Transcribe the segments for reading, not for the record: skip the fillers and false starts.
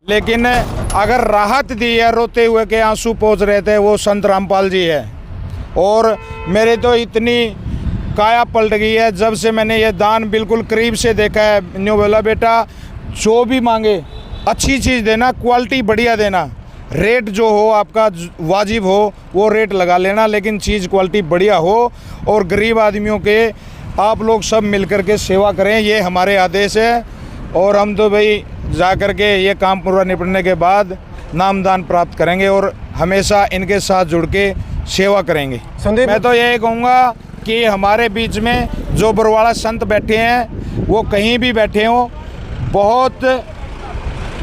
लेकिन अगर राहत दी है, रोते हुए के आंसू पोंछ रहे थे, वो संत रामपाल जी है। और मेरे तो इतनी काया पलट गई है जब से मैंने ये दान बिल्कुल करीब से देखा है। न्यू बोला बेटा जो भी मांगे अच्छी चीज़ देना, क्वालिटी बढ़िया देना, रेट जो हो आपका वाजिब हो वो रेट लगा लेना, लेकिन चीज़ क्वालिटी बढ़िया हो। और गरीब आदमियों के आप लोग सब मिलकर के सेवा करें, ये हमारे आदेश है। और हम तो भाई जा कर के ये काम पूरा निपटने के बाद नामदान प्राप्त करेंगे और हमेशा इनके साथ जुड़ के सेवा करेंगे। संदीप, मैं तो यही कहूँगा कि हमारे बीच में जो बरवाड़ा संत बैठे हैं वो कहीं भी बैठे हों, बहुत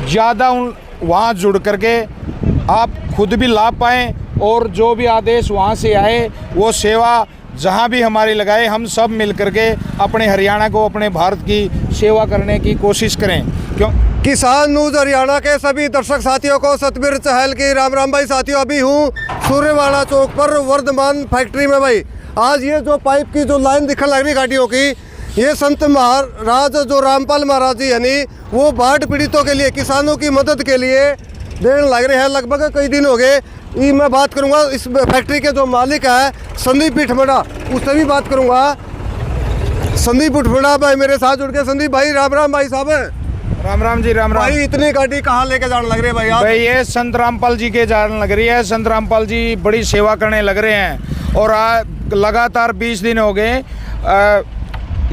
ज़्यादा वहाँ जुड़ करके आप खुद भी लाभ पाएँ और जो भी आदेश वहाँ से आए वो सेवा जहाँ भी हमारी लगाए, हम सब मिल करके अपने हरियाणा को, अपने भारत की सेवा करने की कोशिश करें। क्यों किसान न्यूज़ हरियाणा के सभी दर्शक साथियों को सतबीर चहल की राम राम। भाई साथियों, अभी हूँ सूर्यवाड़ा चौक पर वर्धमान फैक्ट्री में। भाई आज ये जो पाइप की जो लाइन दिखने लग रही गाड़ियों की, ये संत महाराज जो रामपाल महाराज जी यानी वो बाढ़ पीड़ितों के लिए, किसानों की मदद के लिए देने लग रहे हैं। लगभग कई दिन हो गए। ये मैं बात करूंगा इस फैक्ट्री के जो मालिक है संदीप पिठमड़ा, उससे भी बात करूंगा। संदीप पिठमड़ा भाई मेरे साथ जुड़ के। संदीप भाई राम राम। भाई साहब राम राम जी, राम राम। भाई इतनी गाड़ी कहाँ लेके जाने लग रही है भाई आप? भाई ये संत रामपाल जी के जाने लग रही है। संत रामपाल जी बड़ी सेवा करने लग रहे हैं और लगातार 20 दिन हो गए।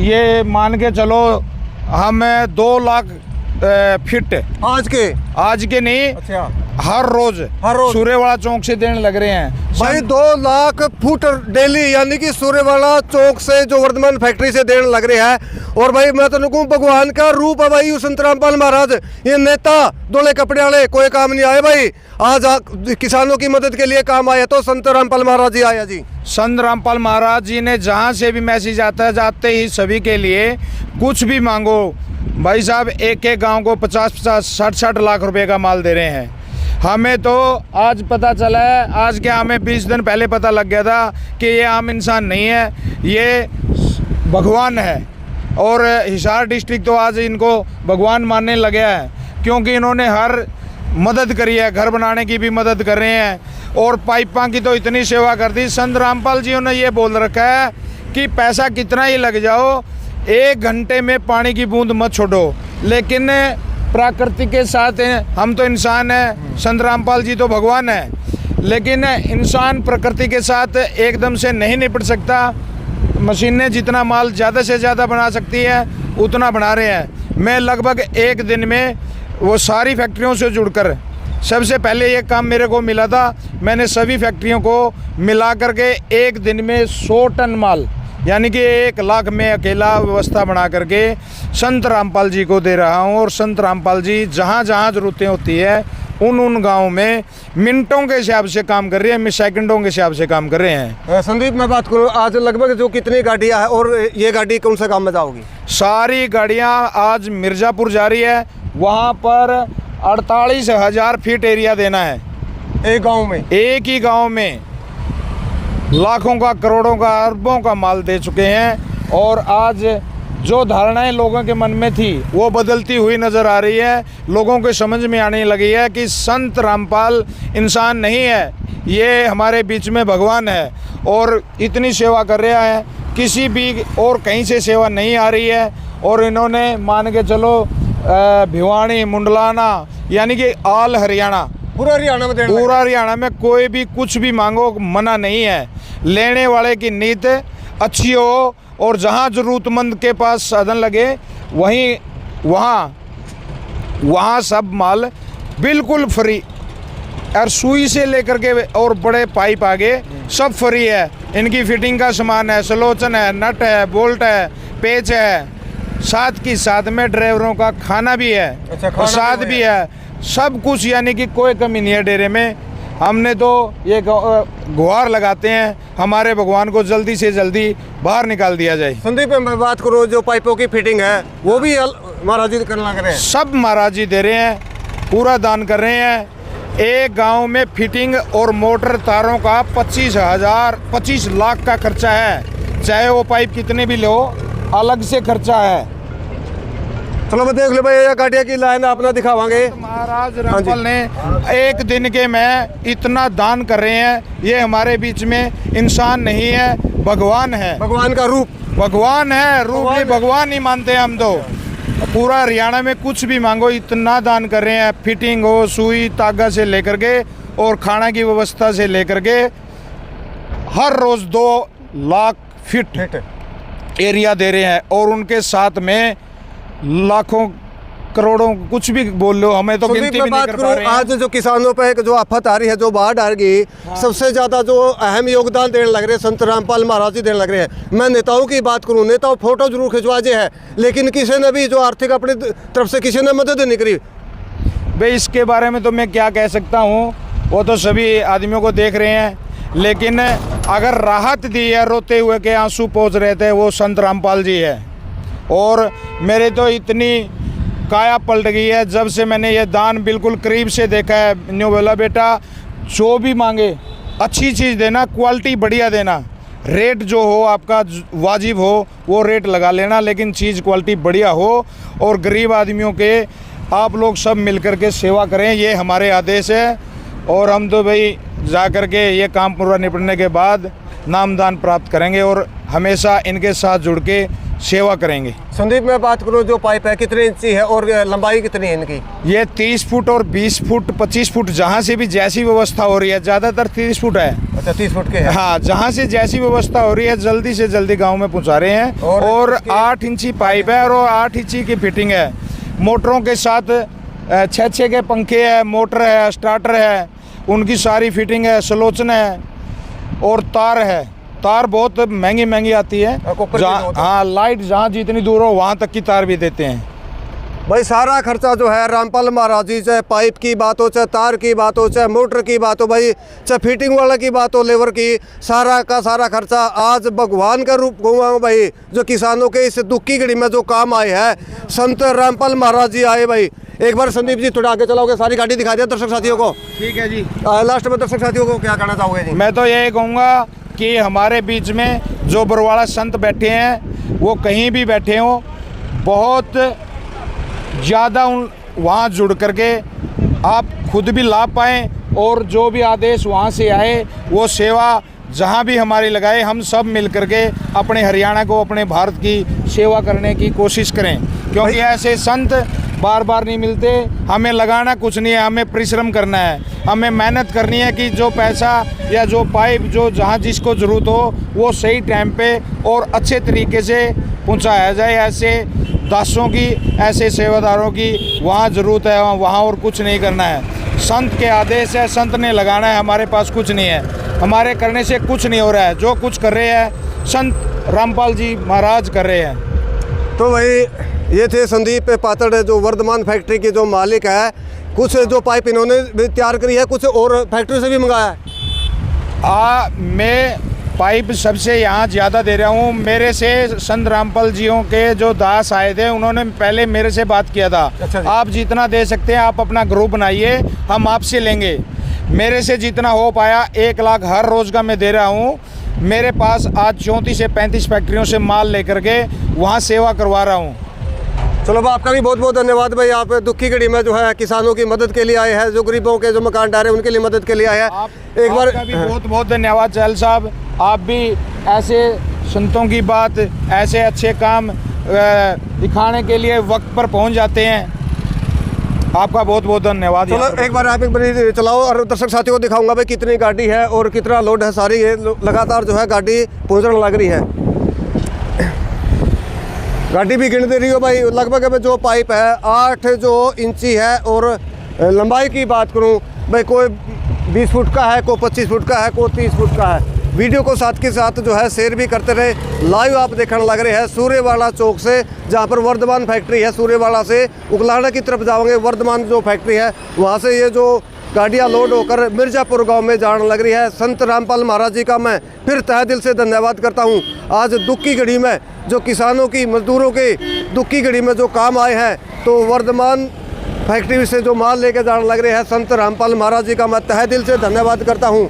ये मान के चलो हम 2 लाख फिट आज के नहीं, अच्छा, हर रोज सूर्यवाड़ा चौक से देने लग रहे हैं भाई। 2 लाख फुट डेली यानी कि सूर्यवाड़ा चौक से जो वर्धमान फैक्ट्री से देने लग रहे हैं। और भाई मैं तो कहूँ भगवान का रूप है भाई संत रामपाल महाराज। ये नेता धोले कपड़े वाले कोई काम नहीं आए भाई, आज किसानों की मदद के लिए काम आया तो संत रामपाल महाराज जी आया जी। संत रामपाल महाराज जी ने जहाँ से भी मैसेज आता है जाते ही सभी के लिए कुछ भी मांगो भाई साहब, एक गांव को 50-50, 60-60 लाख रुपए का माल दे रहे हैं। हमें तो आज पता चला है, आज क्या हमें 20 दिन पहले पता लग गया था कि ये आम इंसान नहीं है, ये भगवान है। और हिसार डिस्ट्रिक्ट तो आज इनको भगवान मानने लगे है, क्योंकि इन्होंने हर मदद करी है, घर बनाने की भी मदद कर रहे हैं और पाइपों की तो इतनी सेवा कर दी। संत रामपाल जी ने ये बोल रखा है कि पैसा कितना ही लग जाओ, 1 घंटे में पानी की बूंद मत छोड़ो। लेकिन प्रकृति के साथ हम तो इंसान हैं, संत रामपाल जी तो भगवान है, लेकिन इंसान प्रकृति के साथ एकदम से नहीं निपट सकता। मशीनें जितना माल ज़्यादा से ज़्यादा बना सकती है उतना बना रहे हैं। मैं लगभग 1 दिन में वो सारी फैक्ट्रियों से जुड़कर, सबसे पहले ये काम मेरे को मिला था, मैंने सभी फैक्ट्रियों को मिला करके 1 दिन में 100 टन माल यानी कि 1 लाख में अकेला व्यवस्था बना करके संत रामपाल जी को दे रहा हूँ। और संत रामपाल जी जहाँ जहाँ ज़रूरतें होती है उन गाँव में मिनटों के हिसाब से काम कर रहे हैं, सेकंडों के हिसाब से काम कर रहे हैं। संदीप मैं बात करूँ, आज लगभग जो कितनी गाड़ियाँ हैं और ये गाड़ी कौन सा काम में जाओगी? सारी गाड़ियाँ आज मिर्ज़ापुर जा रही है, वहाँ पर 48,000 फीट एरिया देना है एक गाँव में। एक ही गाँव में लाखों का, करोड़ों का, अरबों का माल दे चुके हैं। और आज जो धारणाएं लोगों के मन में थी वो बदलती हुई नज़र आ रही है। लोगों को समझ में आने लगी है कि संत रामपाल इंसान नहीं है, ये हमारे बीच में भगवान है। और इतनी सेवा कर रहा है, किसी भी और कहीं से सेवा नहीं आ रही है। और इन्होंने मान के चलो भिवानी, मुंडलाना यानी कि ऑल हरियाणा, पूरा हरियाणा में कोई भी कुछ भी मांगो मना नहीं है। लेने वाले की नीयत अच्छी हो और जहाँ ज़रूरतमंद के पास साधन लगे वहाँ सब माल बिल्कुल फ्री, और सुई से लेकर के और बड़े पाइप आगे सब फ्री है। इनकी फिटिंग का सामान है, सलोचन है, नट है, बोल्ट है, पेच है, साथ की साथ में ड्राइवरों का खाना भी है। अच्छा, और साथ भी है सब कुछ, यानी कि कोई कमी नहीं है डेरे में। हमने तो ये गुहार लगाते हैं हमारे भगवान को जल्दी से जल्दी बाहर निकाल दिया जाए। संदीप मैं बात करूँ, जो पाइपों की फिटिंग है वो भी महाराज जी करना कर रहे हैं? सब महाराज जी दे रहे हैं, पूरा दान कर रहे हैं। एक गांव में फिटिंग और मोटर तारों का 25 लाख का खर्चा है, चाहे वो पाइप कितने भी लो, अलग से खर्चा है। चलो मैं देख लो भाई, ये गाड़ियाँ की लाइन अपना दिखावांगे। महाराज रामपाल ने एक दिन के में इतना दान कर रहे हैं। ये हमारे बीच में इंसान नहीं है, भगवान है, भगवान का रूप, भगवान है, रूप भी भगवान ही मानते हैं हम तो। पूरा हरियाणा में कुछ भी मांगो इतना दान कर रहे हैं। फिटिंग हो, सुई तागा से लेकर के और खाना की व्यवस्था से लेकर के हर रोज 2 लाख फीट एरिया दे रहे हैं। और उनके साथ में लाखों करोड़ों कुछ भी बोल लो, हमें तो गिनती भी नहीं कर पा रहे हैं। आज जो किसानों पे जो आफत आ रही है, जो बाढ़ आ रही है, सबसे ज्यादा जो अहम योगदान देने लग रहे हैं संत रामपाल महाराज जी देने लग रहे हैं। मैं नेताओं की बात करूं, नेताओं फोटो जरूर खिंचवाजे है, लेकिन किसी ने भी जो आर्थिक अपनी तरफ से किसी ने मदद नहीं करी। भाई इसके बारे में तो मैं क्या कह सकता हूँ, वो तो सभी आदमियों को देख रहे हैं। लेकिन अगर राहत दी है, रोते हुए के आंसू पोंछ रहे थे, वो संत रामपाल जी है। और मेरे तो इतनी काया पलट गई है जब से मैंने ये दान बिल्कुल करीब से देखा है। न्यू बोला बेटा जो भी मांगे अच्छी चीज़ देना, क्वालिटी बढ़िया देना, रेट जो हो आपका वाजिब हो वो रेट लगा लेना, लेकिन चीज़ क्वालिटी बढ़िया हो। और गरीब आदमियों के आप लोग सब मिलकर के सेवा करें, ये हमारे आदेश है। और हम तो भाई जा कर के ये काम पूरा निपटने के बाद नामदान प्राप्त करेंगे और हमेशा इनके साथ जुड़ के सेवा करेंगे। संदीप मैं बात करूं, जो पाइप है कितने इंची है और लंबाई कितनी है इनकी? ये 30 फुट और 20 फुट 25 फुट जहाँ से भी जैसी व्यवस्था हो रही है, ज़्यादातर 30 फुट है। अच्छा 30 फुट के है। हाँ, जहाँ से जैसी व्यवस्था हो रही है जल्दी से जल्दी गांव में पहुँचा रहे हैं। और 8 इंची पाइप है और 8 इंची की फिटिंग है। मोटरों के साथ 6 के पंखे है, मोटर है, स्टार्टर है, उनकी सारी फिटिंग है, सलोचन है और तार है। तार बहुत महंगी महंगी आती है। हाँ, लाइट जहाँ जितनी दूर हो वहाँ तक की तार भी देते हैं। भाई सारा खर्चा जो है रामपाल महाराज जी, चाहे पाइप की बात हो, चाहे तार की बात हो, चाहे मोटर की बात हो, भाई चाहे फिटिंग वाला की बात हो, लेबर की, सारा का सारा खर्चा आज भगवान का रूप घुमा भाई। जो किसानों के इस दुख की घड़ी में जो काम आए हैं, संत रामपाल महाराज जी आए भाई। एक बार संदीप जी थोड़ा आगे चलाओगे, सारी गाड़ी दिखा दिया दर्शक साथियों को। ठीक है जी। लास्ट में दर्शक साथियों को क्या कहना चाहोगे जी? मैं तो यही कहूँगा कि हमारे बीच में जो बरवाड़ा संत बैठे हैं, वो कहीं भी बैठे हों, बहुत ज़्यादा वहाँ जुड़ करके आप खुद भी लाभ पाएँ और जो भी आदेश वहाँ से आए वो सेवा जहाँ भी हमारी लगाए, हम सब मिल करके अपने हरियाणा को, अपने भारत की सेवा करने की कोशिश करें। क्योंकि ऐसे संत बार बार नहीं मिलते। हमें लगाना कुछ नहीं है, हमें परिश्रम करना है, हमें मेहनत करनी है कि जो पैसा या जो पाइप जो जहाँ जिसको ज़रूरत हो वो सही टाइम पे और अच्छे तरीके से पहुँचाया जाए। ऐसे दासों की, ऐसे सेवादारों की वहाँ ज़रूरत है, वहाँ और कुछ नहीं करना है। संत के आदेश है, संत ने लगाना है, हमारे पास कुछ नहीं है, हमारे करने से कुछ नहीं हो रहा है। जो कुछ कर रहे हैं संत रामपाल जी महाराज कर रहे हैं। तो भाई ये थे संदीप पातड़, जो वर्धमान फैक्ट्री के जो मालिक है। कुछ जो पाइप इन्होंने भी तैयार करी है, कुछ और फैक्ट्री से भी मंगाया है। मैं पाइप सबसे यहाँ ज़्यादा दे रहा हूँ। मेरे से संत रामपाल जियों के जो दास आए थे, उन्होंने पहले मेरे से बात किया था। अच्छा आप जितना दे सकते हैं आप अपना ग्रुप बनाइए, हम आपसे लेंगे। मेरे से जितना हो पाया 1 लाख हर रोज़ का मैं दे रहा हूँ। मेरे पास आज 34 से 35 फैक्ट्रियों से माल लेकर के वहाँ सेवा करवा रहा हूँ। चलो भाई आपका भी बहुत बहुत धन्यवाद भाई। आप दुखी घड़ी में जो है किसानों की मदद के लिए आए हैं, जो गरीबों के जो मकान डारे उनके लिए मदद के लिए आए हैं। एक बार भी बहुत बहुत धन्यवाद चहल साहब। आप भी ऐसे संतों की बात, ऐसे अच्छे काम दिखाने के लिए वक्त पर पहुंच जाते हैं। आपका बहुत बहुत धन्यवाद। चलो एक बार आप एक बार चलाओ और दर्शक साथियों को दिखाऊंगा भाई कितनी गाड़ी है और कितना लोड है। सारी ये लगातार जो है गाड़ी पहुँचने लग रही है। गाड़ी भी गिन दे रही हो भाई। लगभग जो पाइप है 8 जो इंची है और लंबाई की बात करूं भाई, कोई 20 फुट का है, कोई 25 फुट का है, कोई 30 फुट का है। वीडियो को साथ के साथ जो है शेयर भी करते रहे। लाइव आप देखने लग रहे हैं सूर्यवाड़ा चौक से, जहां पर वर्धमान फैक्ट्री है। सूर्यवाड़ा से उगलाना की तरफ जाओगे, वर्धमान जो फैक्ट्री है वहां से ये जो गाड़ियां लोड होकर मिर्ज़ापुर गांव में जाने लग रही है। संत रामपाल महाराज जी का मैं फिर तहे दिल से धन्यवाद करता हूं। आज दुख की घड़ी में जो किसानों की, मजदूरों के दुख की घड़ी में जो काम आए हैं, तो वर्धमान फैक्ट्री से जो माल लेके जाने लग रहे हैं, संत रामपाल महाराज जी का मैं तहे दिल से धन्यवाद करता हूं।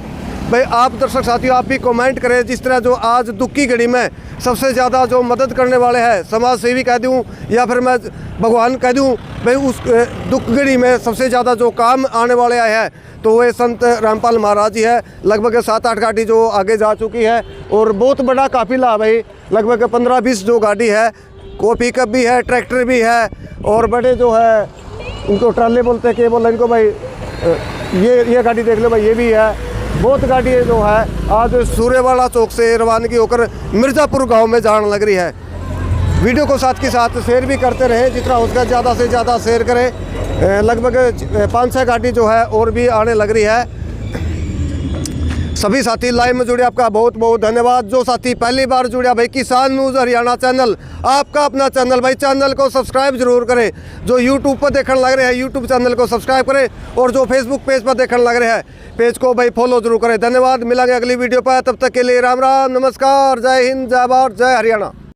भाई आप दर्शक साथियों आप भी कमेंट करें, जिस तरह जो आज दुख की घड़ी में सबसे ज़्यादा जो मदद करने वाले हैं, समाज सेवी कह दूँ या फिर मैं भगवान कह दूँ, भाई उस दुख घड़ी में सबसे ज़्यादा जो काम आने वाले आए हैं तो वो संत रामपाल महाराज जी है। लगभग 7-8 गाड़ी जो आगे जा चुकी है और बहुत बड़ा काफिला भाई, लगभग 15-20 जो गाड़ी है, को पिकअप भी है, ट्रैक्टर भी है और बड़े जो है इनको ट्राले बोलते हैं, क्या बोल इनको भाई, ये गाड़ी देख लो भाई, ये भी है। बहुत गाड़ी जो है आज सूर्यवाला चौक से रवानगी होकर मिर्ज़ापुर गांव में जाने लग रही है। वीडियो को साथ के साथ शेयर भी करते रहें, जितना हो सके ज़्यादा से ज़्यादा शेयर करें। लगभग 5-6 गाड़ी जो है और भी आने लग रही है। सभी साथी लाइव में जुड़े आपका बहुत बहुत धन्यवाद। जो साथी पहली बार जुड़े भाई, किसान न्यूज़ हरियाणा चैनल आपका अपना चैनल भाई, चैनल को सब्सक्राइब जरूर करें। जो यूट्यूब पर देखने लग रहे हैं यूट्यूब चैनल को सब्सक्राइब करें और जो फेसबुक पेज पर देखने लग रहे हैं पेज को भाई फॉलो जरूर करें। धन्यवाद, मिलेंगे अगली वीडियो पर, तब तक के लिए राम राम, नमस्कार, जय हिंद, जय भारत, जय हरियाणा।